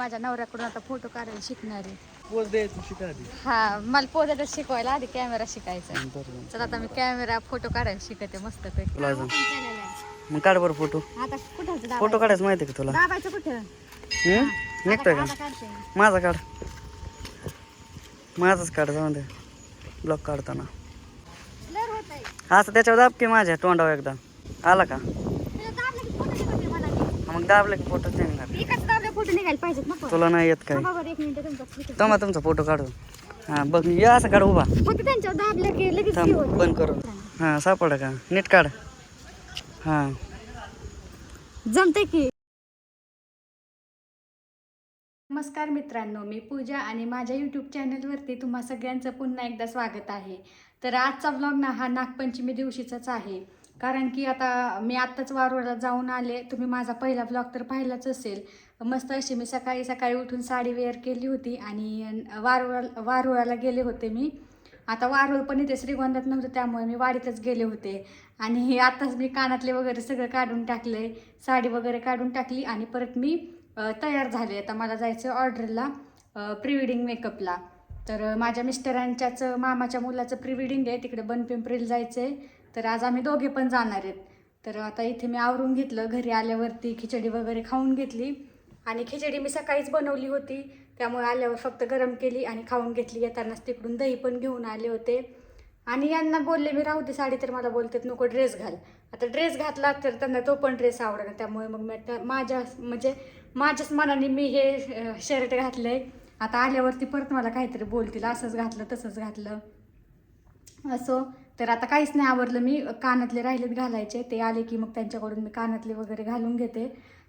माझ्या नवऱ्याकडून आता फोटो काढायला शिकणार आहे. पोज द्यायचं शिका आधी. हा, मला पोजायला शिकवायला आधी कॅमेरा शिकायचा. बरं. चला आता मी कॅमेरा फोटो काढायला शिकते मस्त पैकी. तुला अजून मग काढ बरं फोटो. आता कुठं फोटो काढायचं माहिती का तुला? दाबायचं कुठं? निघतोय का? आता काढते मी. माझा काढ. माझाच काढ, जाऊन दे. ब्लॉक काढताना लय होत आहे. असं त्याच्यावर दाब की माझ्या तोंडावर एकदा. आला का? तुला दाबलं की फोटो निघते मला. मग दाबलं की फोटो निघणार. एकाच दाबल्या फोटो निघायला पाहिजेत ना पण. तुला नाही येत काय? थांबा बरं 1 मिनिट तुमचा फोटो. थांबा तुमचा फोटो काढू. हा बघ, या असं काढ उभा. फक्त त्यांच्यावर दाबलं की लगेच हे थांब होतं. बंद करून. हा सापडा का? नीट काढ. हा जमते की. नमस्कार मित्रांनो, मी पूजा आणि माझ्या यूट्यूब चॅनलवरती तुम्हा सगळ्यांचं पुन्हा एकदा स्वागत आहे. तर आजचा व्लॉग ना हा नागपंचमी दिवशीचाच आहे. कारण की आता मी आत्ताच वारुळाला जाऊन आले. तुम्ही माझा पहिला व्लॉग तर पाहिलाच असेल. मस्त अशी मी सकाळी सकाळी उठून साडी वेअर केली होती आणि वारुळाला गेले होते मी. आता वारुळ पण इथे श्रीगोंद्यात नव्हतं त्यामुळे मी वाडीतच गेले होते. आणि आताच मी कानातले वगैरे सगळं काढून टाकले, साडी वगैरे काढून टाकली आणि परत मी तयार झाले. आता मला जायचं ऑर्डरला प्री वेडिंग मेकअपला. तर माझ्या मिस्टरांच्याच मामाच्या मुलाचं प्री वेडिंग आहे, तिकडे बनपिंपरीला जायचं आहे. तर आज आम्ही दोघे पण जाणार आहेत. तर आता इथे मी आवरून घेतलं. घरी आल्यावरती खिचडी वगैरे खाऊन घेतली आणि खिचडी मी सकाळीच बनवली होती त्यामुळे आल्यावर फक्त गरम केली आणि खाऊन घेतली. येतानाच तिकडून दही पण घेऊन आले होते आणि यांना बोलले मी राहू दे साडी, तर मला बोलतात नको ड्रेस घाल. आता ड्रेस घातला तर त्यांना तो पण ड्रेस आवडला त्यामुळे मग मी माझ्याच मनाने मी हे शर्ट घातलंय. आता आल्यावरती परत मला काहीतरी बोलतील असंच घातलं तसंच घातलं असो. तर आता काहीच नाही आवडलं. मी कानातले राहिलेत घालायचे, ते आले की मग त्यांच्याकडून मी कानातले वगैरे घालून घेते.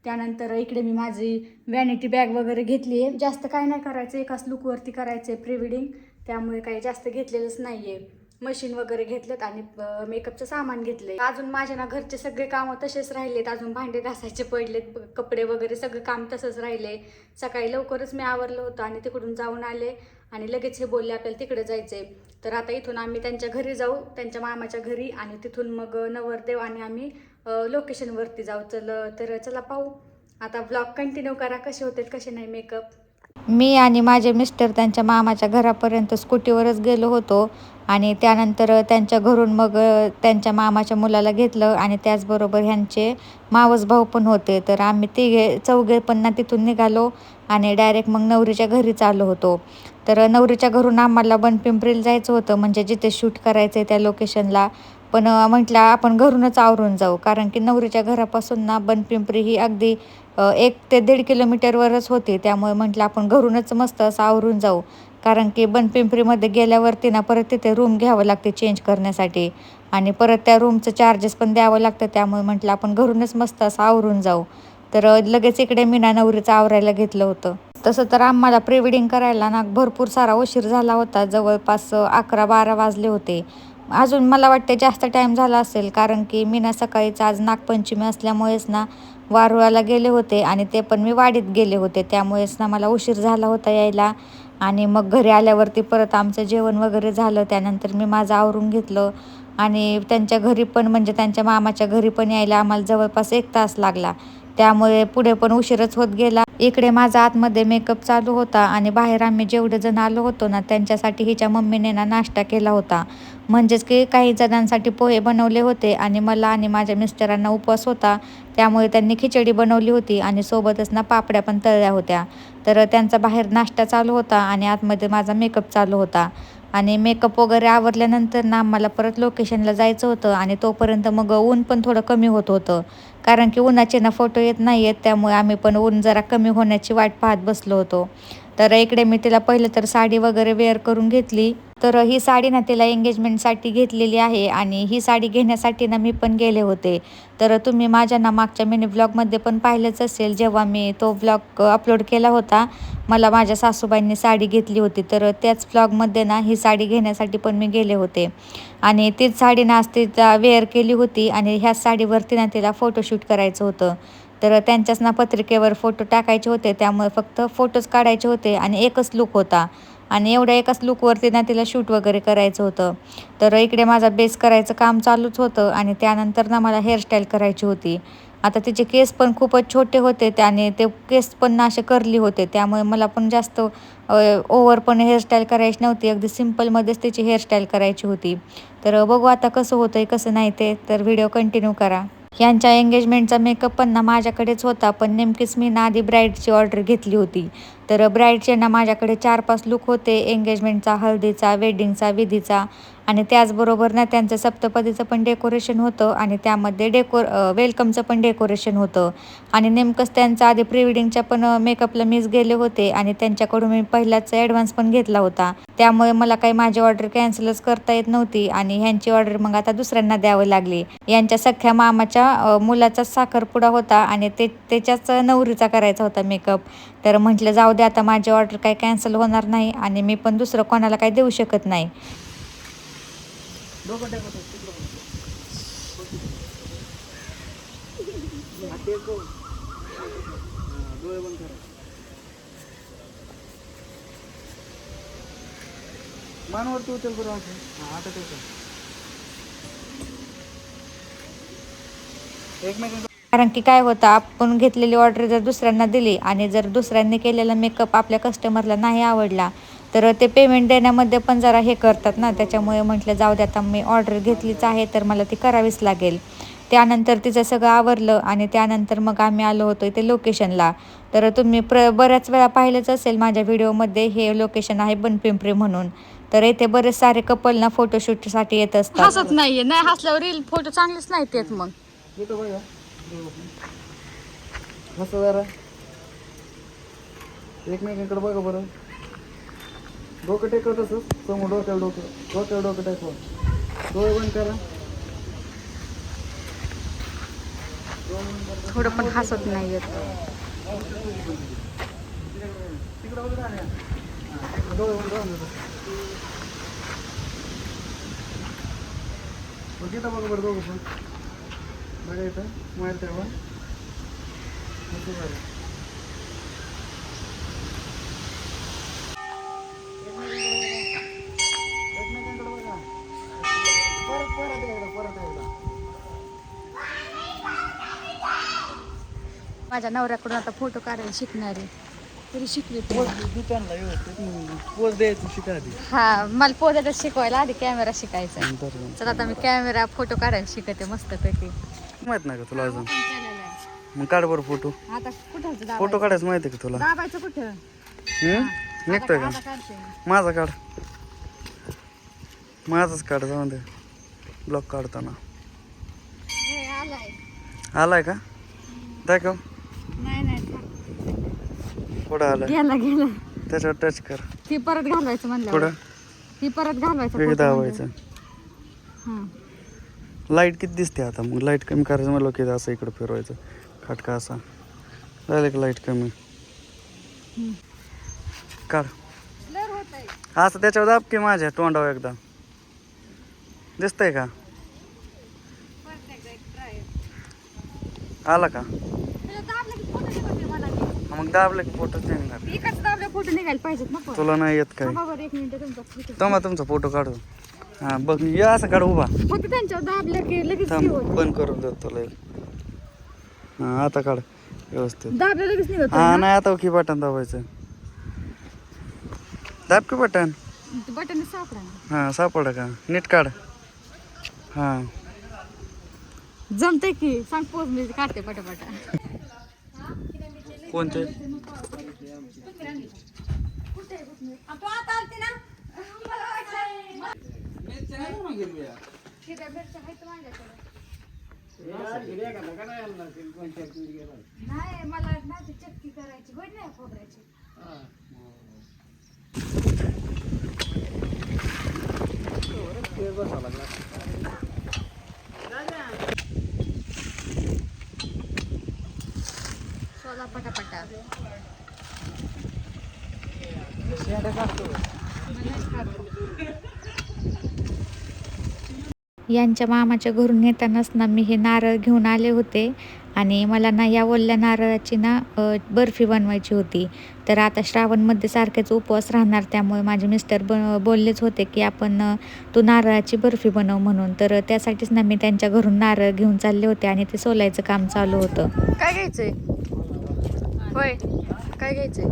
त्यानंतर इकडे मी माझी वॅनिटी बॅग वगैरे घेतली आहे. जास्त काय नाही करायचं, एकाच लुकवरती करायचं आहे प्री वेडिंग, त्यामुळे काही जास्त घेतलेलंच नाही आहे. मशीन वगैरे घेतलेत आणि मेकअपचं सामान घेतलंय. अजून माझ्या ना घरचे सगळे कामं तसेच राहिलेत. अजून भांडे घासायचे पडलेत, कपडे वगैरे सगळं काम तसंच राहिले. सकाळी लवकरच मी आवरलं होतं आणि तिकडून जाऊन आले आणि लगेच हे बोलले आपल्याला तिकडे जायचंय. तर आता इथून आम्ही त्यांच्या घरी जाऊ, त्यांच्या मामाच्या घरी, आणि तिथून मग नवरदेव आणि आम्ही लोकेशनवरती जाऊ. तर चला पाहू. आता ब्लॉग कंटिन्यू करा, कसे होते कसे नाही मेकअप. मी आणि माझे मिस्टर त्यांच्या मामाच्या घरापर्यंत स्कूटीवरच गेलो होतो आणि त्यानंतर त्यांच्या घरून मग त्यांच्या मामाच्या मुलाला घेतलं आणि त्याचबरोबर ह्यांचे मावस भाऊ पण होते. तर आम्ही चौघे पण ना तिथून निघालो आणि डायरेक्ट मग नवरीच्या घरी चाललो होतो. तर नवरीच्या घरून आम्हाला बनपिंपरीला जायचं होतं, म्हणजे जिथे शूट करायचं आहे त्या लोकेशनला. पण म्हटलं आपण घरूनच आवरून जाऊ, कारण की नवरीच्या घरापासून ना बनपिंपरी ही अगदी 1 ते 1.5 किलोमीटरवरच होती. त्यामुळे म्हटलं आपण घरूनच मस्त असं आवरून जाऊ, कारण की बनपिंपरीमध्ये गेल्यावरती ना परत तिथे रूम घ्यावं लागते चेंज करण्यासाठी आणि परत त्या रूमचं चार्जेस पण द्यावं लागतं. त्यामुळे म्हटलं आपण घरूनच मस्त असं आवरून जाऊ. तर लगेच इकडे मी ना नवरीचं आवरायला घेतलं होतं. तसं तर आम्हाला प्री वेडिंग करायला ना भरपूर सारा उशीर झाला होता, जवळपास 11-12 वाजले होते. अजून मला वाटते जास्त टाईम झाला असेल, कारण की मी ना सकाळीच आज नागपंचमी असल्यामुळेच ना वारुळाला गेले होते आणि ते पण मी वाडीत गेले होते, त्यामुळेच ना मला उशीर झाला होता यायला. आणि मग घरी आल्यावरती परत आमचं जेवण वगैरे झालं. त्यानंतर मी माझं आवरून घेतलं आणि त्यांच्या घरी पण, म्हणजे त्यांच्या मामाच्या घरी पण यायला आम्हाला जवळपास 1 तास लागला. त्यामुळे पुढे पण उशीरच होत गेला. इकडे माझा आतमध्ये मेकअप चालू होता आणि बाहेर आम्ही जेवढे जण आलो होतो ना त्यांच्यासाठी हिच्या मम्मीने ना नाश्ता केला होता. म्हणजेच की काही जणांसाठी पोहे बनवले होते आणि मला आणि माझ्या मिस्टरांना उपवास होता, त्यामुळे त्यांनी खिचडी बनवली होती आणि सोबतच ना पापड्या पण तळल्या होत्या. तर त्यांचा बाहेर नाश्ता चालू होता आणि आतमध्ये माझा मेकअप चालू होता. आणि मेकअप वगैरे आवरल्यानंतर ना आम्हाला परत लोकेशनला जायचं होतं आणि तोपर्यंत मग ऊन पण थोडं कमी होत होतं, कारण की उन्हाचे ना फोटो येत नाही आहेत. त्यामुळे आम्ही पण ऊन जरा कमी होण्याची वाट पाहत बसलो होतो. तर इकडे मी तिला पहिलं तर साडी वगैरे वेअर करून घेतली. तर ही साडी ना तिला एंगेजमेंटसाठी घेतलेली आहे आणि ही साडी घेण्यासाठी ना मी पण गेले होते. तर तुम्ही माझ्या ना मागच्या मिनी व्लॉगमध्ये पण पाहिलंच असेल, जेव्हा मी तो व्लॉग अपलोड केला होता, मला माझ्या सासूबाईंनी साडी घेतली होती. तर त्याच व्लॉगमध्ये ना ही साडी घेण्यासाठी पण मी गेले होते आणि तीच साडी ना आज तिला वेअर केली होती आणि ह्याच साडीवरती ना तिला फोटोशूट करायचं होतं. तर त्यांच्याच ना पत्रिकेवर फोटो टाकायचे होते, त्यामुळे फक्त फोटोज काढायचे होते आणि एकच लूक होता आणि एवढ्या एकाच लूकवरती ना तिला शूट वगैरे करायचं होतं. तर इकडे माझा बेस करायचं काम चालूच होतं आणि त्यानंतर ना मला हेअरस्टाईल करायची होती. आता तिचे केस पण खूपच छोटे होते आणि ते केस पण असे कर्ली होते, त्यामुळे मला पण जास्त ओव्हर पण हेअरस्टाईल करायची नव्हती, अगदी सिम्पलमध्येच तिची हेअरस्टाईल करायची होती. तर बघू आता कसं होतंय कसं नाही ते, तर व्हिडिओ कंटिन्यू करा. यांच्या एंगेजमेंटचा मेकअप पण ना माझ्याकडेच होता, पण नेमकीच मी ना आधी ब्राईडची ऑर्डर घेतली होती. तर ब्राईडचे ना माझ्याकडे 4-5 लुक होते, एंगेजमेंटचा, हळदीचा, वेडिंगचा, विधीचा आणि त्याचबरोबर ना त्यांचं सप्तपदीचं पण डेकोरेशन होतं आणि त्यामध्ये वेलकमचं पण डेकोरेशन होतं. आणि नेमकंच त्यांचं आधी प्री वेडिंगच्या पण मेकअपला मीच गेले होते आणि त्यांच्याकडून मी पहिलाच ॲडव्हान्स पण घेतला होता. त्यामुळे मला काही माझी ऑर्डर कॅन्सलच करता येत नव्हती आणि ह्यांची ऑर्डर मग आता दुसऱ्यांना द्यावी लागली. यांच्या सख्ख्या मामाच्या मुलाचाच साखरपुडा होता आणि त्याच्याच नवरीचा करायचा होता मेकअप. तर म्हटलं जाऊ दे, आता माझी ऑर्डर काही कॅन्सल होणार नाही आणि मी पण दुसरं कोणाला काही देऊ शकत नाही. मानवरती उचल बरं आता एकमेकांना. कारण की काय होतं, आपण घेतलेली ऑर्डर जर दुसऱ्यांना दिली आणि जर दुसऱ्यांनी केलेला मेकअप आपल्या कस्टमरला नाही आवडला तर ते पेमेंट देण्यामध्ये पण जरा हे करतात ना, त्याच्यामुळे म्हटलं जाऊ दे, आता मी ऑर्डर घेतलीच आहे तर मला ती करावीच लागेल. त्यानंतर तिचं सगळं आवरलं आणि त्यानंतर मग आम्ही आलो होतो इथे लोकेशनला. तर तुम्ही बऱ्याच वेळा पाहिलंच असेल माझ्या व्हिडिओमध्ये, हे लोकेशन आहे बनपिंपरी म्हणून. तर इथे बरेच सारे कपल ना फोटोशूटसाठी येत असतात. हसत नाहीये, नाही हसल्यावर रील फोटो चांगलेच नाहीत येत. मग मस्त जरा एकमेकांकडे बघा बरं. डोकं टेकव तसं समोर, डोक्यावर डोकं टेकवा. डोळे बंद करा. थोडं पण हसत नाही येत. तिथं बघा बरं, दोघं पण बघा इथं माहेर तेव्हा मस्त झालं. एकमेकांकडे बघा. परत एकदा माझ्या नवऱ्याकडून आता फोटो काढायला शिकणार आहे. तरी शिकली दुकानला व्यवस्थित पोच द्यायचं शिका आधी. हा, मला पोजायला शिकवायला आधी कॅमेरा शिकायचा. चला आता मी कॅमेरा फोटो काढायला शिकते मस्तपैकी. माहित नाही का तुला अजून? मग काढ बरं फोटो. आता कुठं फोटो काढायचं माहिती का तुला? दाबायचं कुठं? निघतोय का? आता काढते मी. माझा काढ. माझाच काढ, जाऊन दे. ब्लॉक काढताना हे आलाय. आलाय का? दाखव. नाही पुढं आलाय. गेला त्याच्यावर टच कर. ती परत घालवायचं म्हणलं. पुढं ती परत घालवायचं. वेग photo दाबायचं. म्हणलं. लाईट किती दिसते आता? मग लाईट कमी करायचं म्हणलं की असं इकडं फिरवायचं, खटका असा झालं की लाईट कमी. काढ Blur होतंय. असं त्याच्यावर दाब की माझ्या तोंडावर एकदा. दिसतंय का? परत एकदा एक try. आला का? त्याला दाबलं की photo निघते मला की. मग दाबलं की फोटोच नाही निघणार. इकडचं दाबलं फोटो निघायला पाहिजेत ना पण. तुला नाही येत काय? थांबा बरं 1 मिनिट तुमचा photo. तमा तुमचा फोटो काढू. हां बघ, या असं काढ उभा. फक्त त्यांच्यावर दाबलं की लगेच थांब निघत. बंद करून देतो तुला. हां आता काढ व्यवस्थित. दाबलं लगेच निघत. हां नाही आता की बटन दाबायचं. दाब की बटन. बटन सापडा. हां सापडलं का? नीट काढ. हां जमतंय की सांग पोज मी काढते पटापटा. कोणते? नाही मला माझी चक्की करायची होय नाही खोबऱ्याची. सोला पटापटा. यांच्या मामाच्या घरून येतानाच ना मी हे नारळ घेऊन आले होते आणि मला ना या ओल्या नारळाची ना बर्फी बनवायची होती. तर आता श्रावणमध्ये सारखेच उपवास राहणार, त्यामुळे माझे मिस्टर बोललेच होते की आपण तू नारळाची बर्फी बनव म्हणून. तर त्यासाठीच ना मी त्यांच्या घरून नारळ घेऊन चालले होते आणि ते सोलायचं काम चालू होतं. काय घ्यायचंय? होय, काय घ्यायचंय?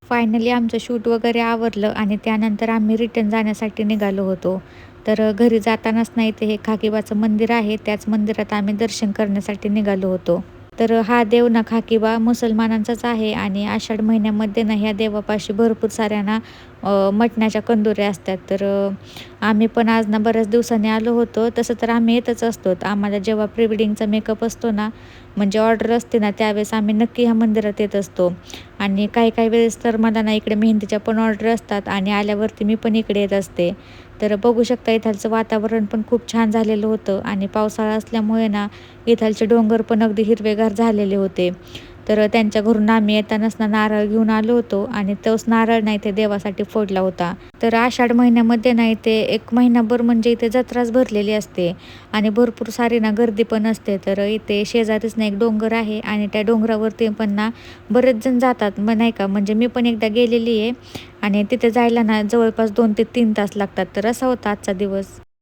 फायनली आमचं शूट वगैरे आवरलं आणि त्यानंतर आम्ही रिटर्न जाण्यासाठी निघालो होतो. तर घरी जातानाच नाही ते हे खाकीबाचं मंदिर आहे, त्याच मंदिरात आम्ही दर्शन करण्यासाठी निघालो होतो. तर हा देव ना खाकीबा मुसलमानांचाच आहे आणि आषाढ महिन्यामध्ये ना ह्या देवापाशी भरपूर साऱ्या ना मटणाच्या कंदुऱ्या असतात. तर आम्ही पण आज ना बऱ्याच दिवसांनी आलो होतो. तसं तर आम्ही येतच असतो. आम्हाला जेव्हा प्री वेडिंगचा मेकअप असतो ना, म्हणजे ऑर्डर असते ना, त्यावेळेस आम्ही नक्की ह्या मंदिरात येत असतो. आणि काही वेळेस तर मला ना इकडे मेहंदीच्या पण ऑर्डर असतात आणि आल्यावरती मी पण इकडे येत असते. तर बघू शकता इथालचं वातावरण पण खूप छान झालेलं होतं आणि पावसाळा असल्यामुळे ना इथालचे डोंगर पण अगदी हिरवेगार झालेले होते. तर त्यांच्या घरून आम्ही येतानाच ना नारळ घेऊन आलो होतो आणि तोच नारळ नाही ते देवासाठी फोडला होता. तर आषाढ महिन्यामध्ये नाही ते 1 महिनाभर म्हणजे इथे जत्राच भरलेली असते आणि भरपूर सारी ना गर्दी पण असते. तर इथे शेजारीच ना एक डोंगर आहे आणि त्या डोंगरावरती पण ना बरेच जण जातात नाही का. म्हणजे मी पण एकदा गेलेली आहे आणि तिथे जायला ना जवळपास 2 ते 3 तास लागतात. तर असा होता आजचा दिवस.